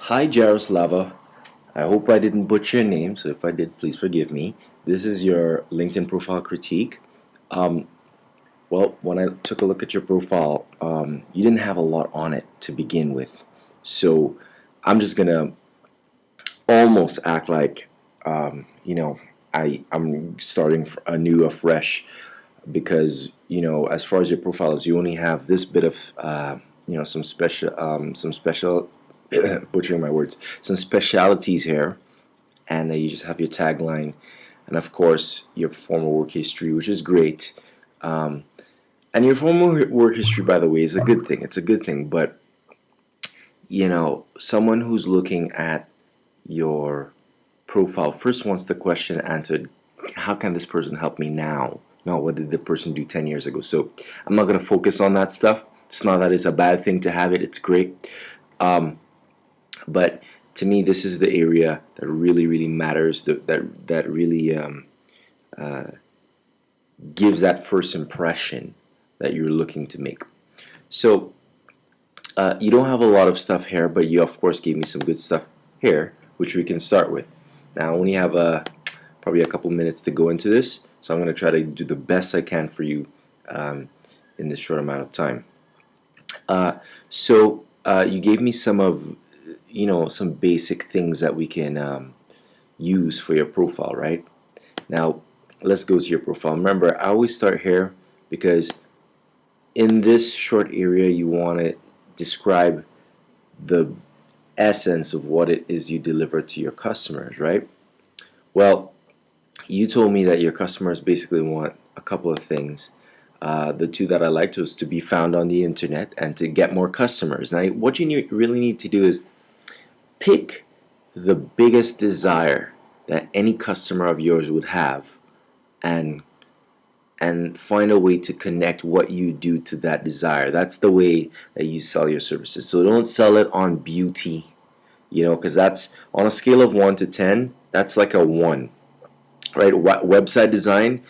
Hi, Jaroslava. I hope I didn't butcher your name, so if I did, please forgive me. This is your LinkedIn profile critique. Um, well, when I took a look at your profile, you didn't have a lot on it to begin with. So I'm just gonna almost act like, um, you know, I'm starting anew, afresh, because as far as your profile is, you only have this bit of, some special, butchering my words, some specialities here, and you just have your tagline, and of course your former work history, which is great. Um, and your former work history, by the way, is a good thing. It's a good thing, but someone who's looking at your profile first wants the question answered: how can this person help me now? Not what did the person do 10 years ago. So I'm not going to focus on that stuff. It's not that it's a bad thing to have it, it's great. Um, but to me, this is the area that really, really matters, that really uh, gives that first impression that you're looking to make. So you don't have a lot of stuff here, but you, of course, gave me some good stuff here, which we can start with. Now, I only have probably a couple minutes to go into this, so I'm going to try to do the best I can for you um, in this short amount of time. Uh, so you gave me some basic things that we can use for your profile, right? Now, let's go to your profile. Remember, I always start here because in this short area, you want to describe the essence of what it is you deliver to your customers, right? Well, you told me that your customers basically want a couple of things. The two that I liked was to be found on the internet and to get more customers. Now, what you really need to do is pick the biggest desire that any customer of yours would have, and find a way to connect what you do to that desire. That's the way that you sell your services. So don't sell it on beauty, because that's on a scale of 1 to 10, that's like a 1, right? Website design,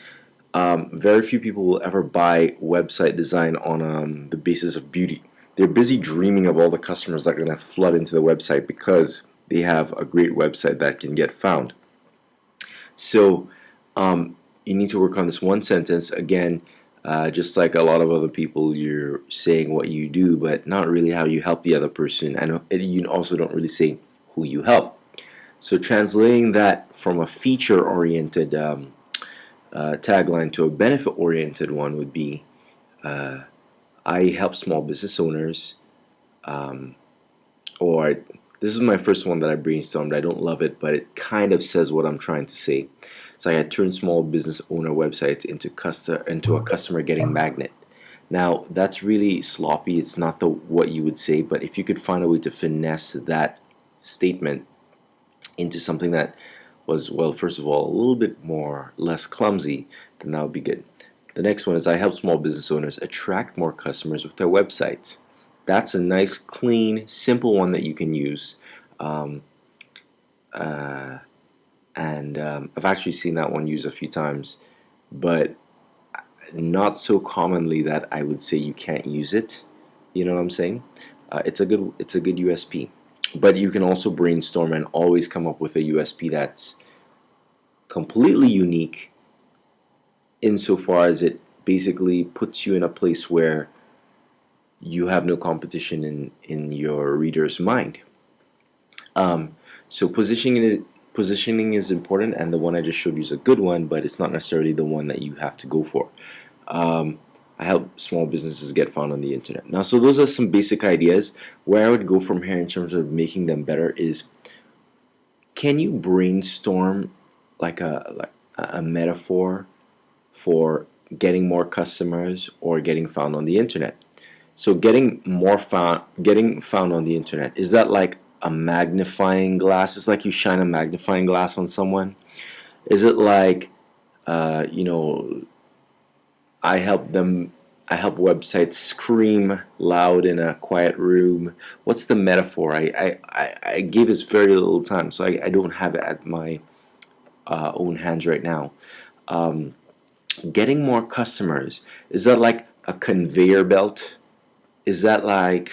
very few people will ever buy website design on the basis of beauty. They're busy dreaming of all the customers that are going to flood into the website because they have a great website that can get found. So you need to work on this one sentence again. Just like a lot of other people, you're saying what you do, but not really how you help the other person, and you also don't really say who you help. So translating that from a feature-oriented tagline to a benefit-oriented one would be, uh, I help small business owners, um, or this is my first one that I brainstormed. I don't love it, but it kind of says what I'm trying to say. So I turn small business owner websites into a customer getting magnet. Now that's really sloppy. It's not the what you would say, but if you could find a way to finesse that statement into something that was, well, first of all, a little bit more less clumsy, then that would be good. The next one is I help small business owners attract more customers with their websites. That's a nice, clean, simple one that you can use. Um, uh, and I've actually seen that one used a few times, but not so commonly that I would say you can't use it. You know what I'm saying? It's a good USP. But you can also brainstorm and always come up with a USP that's completely unique insofar as it basically puts you in a place where you have no competition in your reader's mind. Um, so positioning is important, and the one I just showed you is a good one, but it's not necessarily the one that you have to go for. Um, I help small businesses get found on the internet. Now, so those are some basic ideas. Where I would go from here in terms of making them better is, can you brainstorm like a metaphor for getting more customers or getting found on the internet? So getting found on the internet, is that like a magnifying glass? It's like you shine a magnifying glass on someone. Is it like, uh, you know, I help them, I help websites scream loud in a quiet room? What's the metaphor? I gave us very little time, so I don't have it at my own hands right now. Um, Getting more customers, is that like a conveyor belt? Is that like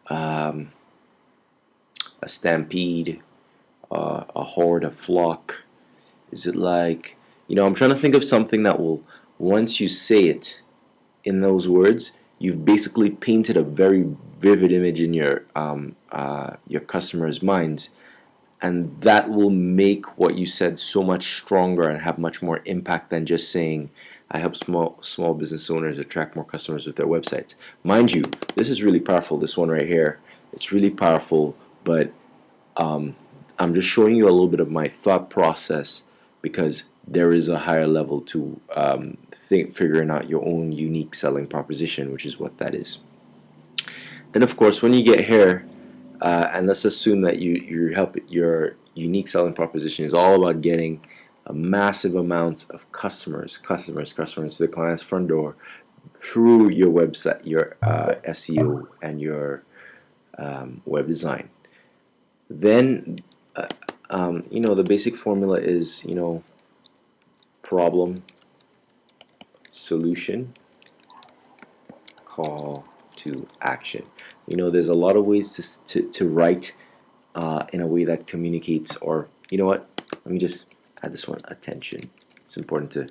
um, a stampede, a horde, a flock? Is it like, I'm trying to think of something that will, once you say it in those words, you've basically painted a very vivid image in your customers' minds, and that will make what you said so much stronger and have much more impact than just saying, I help small business owners attract more customers with their websites. Mind you, this is really powerful. This one right here, it's really powerful, but um, I'm just showing you a little bit of my thought process, because there is a higher level to figuring out your own unique selling proposition, which is what that is. Then, of course, when you get here, and let's assume that your unique selling proposition is all about getting a massive amount of customers to the client's front door through your website, your SEO, and your web design. Then, the basic formula is, problem, solution, call to action. There's a lot of ways to write in a way that communicates, or you know what? Let me just add this one, attention. It's important to,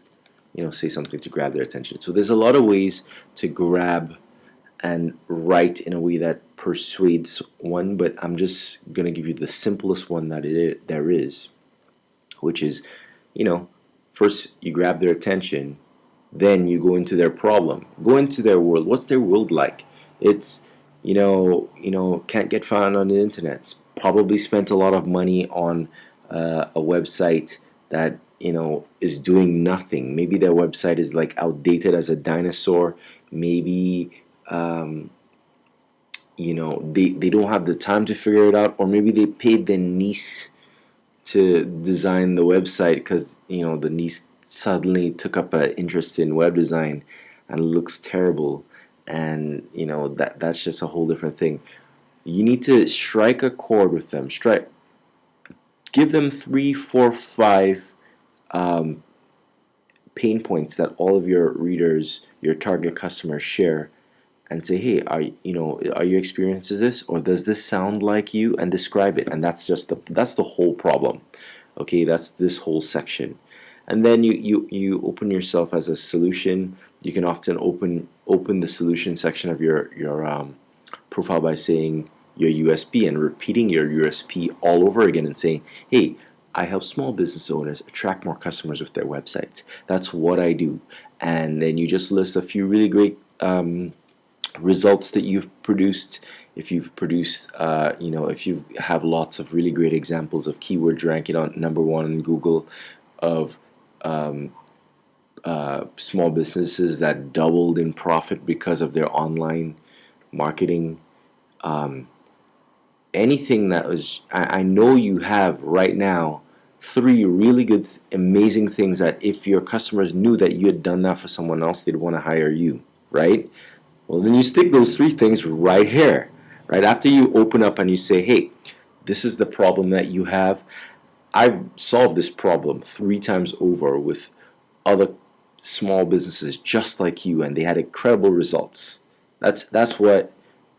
say something to grab their attention. So there's a lot of ways to grab and write in a way that persuades one, but I'm just going to give you the simplest one that there is, which is, first you grab their attention, then you go into their problem, go into their world. What's their world like? It's, can't get found on the internet. Probably spent a lot of money on a website that, is doing nothing. Maybe their website is like outdated as a dinosaur. Maybe they don't have the time to figure it out, or maybe they paid their niece to design the website because the niece suddenly took up an interest in web design and it looks terrible, and that's just a whole different thing. You need to strike a chord with them. Give them 3, 4, 5 pain points that all of your readers, your target customers, share, and say, hey, are you experiencing this, or does this sound like you, and describe it. And that's the whole problem. Okay, that's this whole section. And then you open yourself as a solution. You can often open the solution section of your profile by saying your USP and repeating your USP all over again and saying, hey, I help small business owners attract more customers with their websites. That's what I do. And then you just list a few really great results that you've produced. If you've produced, if you have lots of really great examples of keywords ranking on #1 in Google, of small businesses that doubled in profit because of their online marketing, anything that was, I know you have right now 3 really good, amazing things that if your customers knew that you had done that for someone else, they'd want to hire you, right? Well, then you stick those 3 things right here, right after you open up and you say, hey, this is the problem that you have. I've solved this problem 3 times over with other small businesses just like you, and they had incredible results. That's what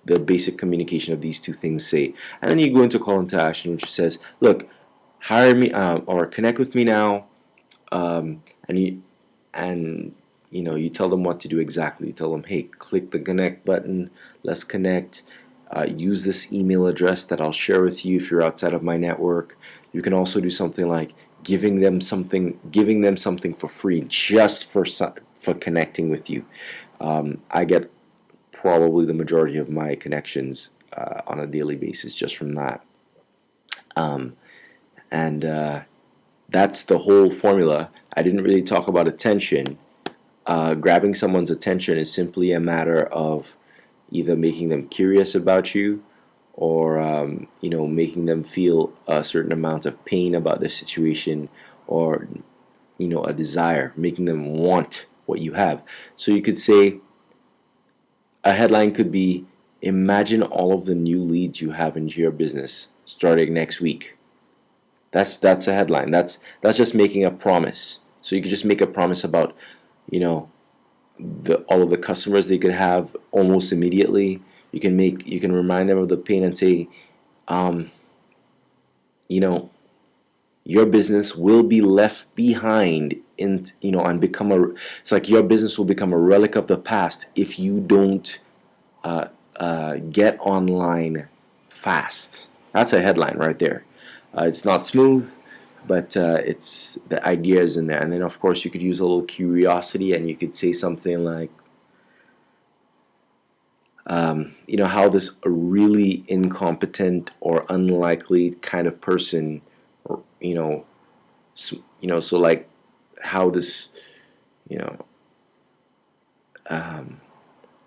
the basic communication of these 2 things say. And then you go into call to action, which says, look, hire me or connect with me now, and you tell them what to do exactly. You tell them, hey, click the connect button, let's connect. Use this email address that I'll share with you if you're outside of my network. You can also do something like giving them something for free just for connecting with you. I get probably the majority of my connections on a daily basis just from that. And that's the whole formula. I didn't really talk about attention. Grabbing someone's attention is simply a matter of either making them curious about you, or making them feel a certain amount of pain about their situation, or a desire, making them want what you have. So you could say a headline could be, imagine all of the new leads you have into your business starting next week. That's a headline. That's just making a promise. So you could just make a promise about all of the customers they could have almost immediately. You can remind them of the pain and say, you know, your business will be left behind in, and become a, it's like your business will become a relic of the past if you don't uh, get online fast. That's a headline right there. It's not smooth, but it's the idea is in there. And then of course you could use a little curiosity, and you could say something like, how this really incompetent or unlikely kind of person, or so like how this, you know,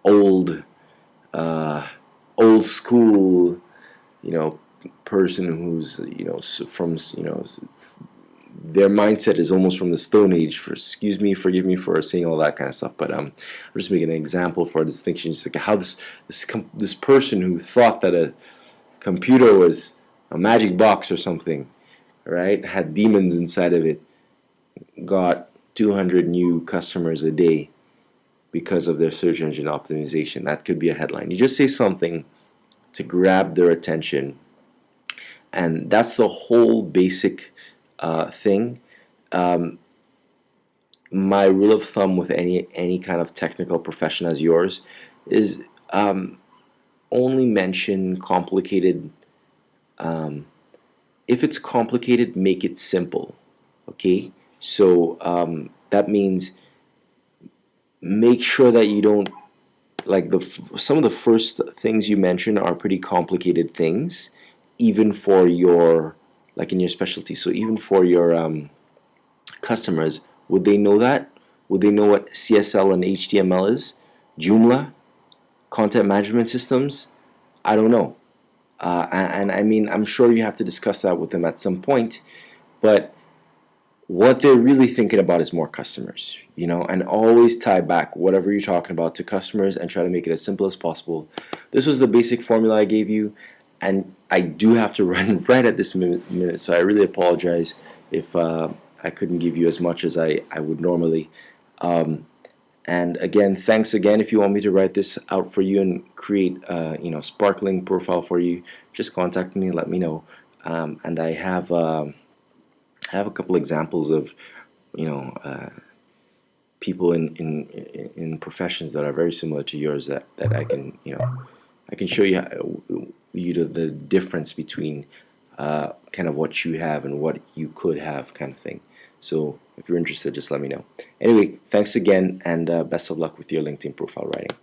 old, uh, old school, you know, person who's, from, their mindset is almost from the Stone Age. For, excuse me, forgive me for saying all that kind of stuff, but I'm just making an example for a distinction. Just like how this person who thought that a computer was a magic box or something, right? Had demons inside of it, got 200 new customers a day because of their search engine optimization. That could be a headline. You just say something to grab their attention, and that's the whole basic thing. Um, my rule of thumb with any kind of technical profession as yours is, only mention complicated. Um, if it's complicated, make it simple. Okay, so that means make sure that you don't, like, some of the first things you mention are pretty complicated things, even for your, like, in your specialty. So even for your customers, would they know that? Would they know what CSL and HTML is? Joomla, content management systems? I don't know. And I mean, I'm sure you have to discuss that with them at some point, but what they're really thinking about is more customers, and always tie back whatever you're talking about to customers and try to make it as simple as possible. This was the basic formula I gave you, and I do have to run right at this minute, so I really apologize if I couldn't give you as much as I would normally. Um, and again, thanks again. If you want me to write this out for you and create, sparkling profile for you, just contact me and let me know. And I have a couple examples of, people in professions that are very similar to yours, that I can show you the difference between kind of what you have and what you could have, kind of thing. So if you're interested, just let me know. Anyway, thanks again, and best of luck with your LinkedIn profile writing.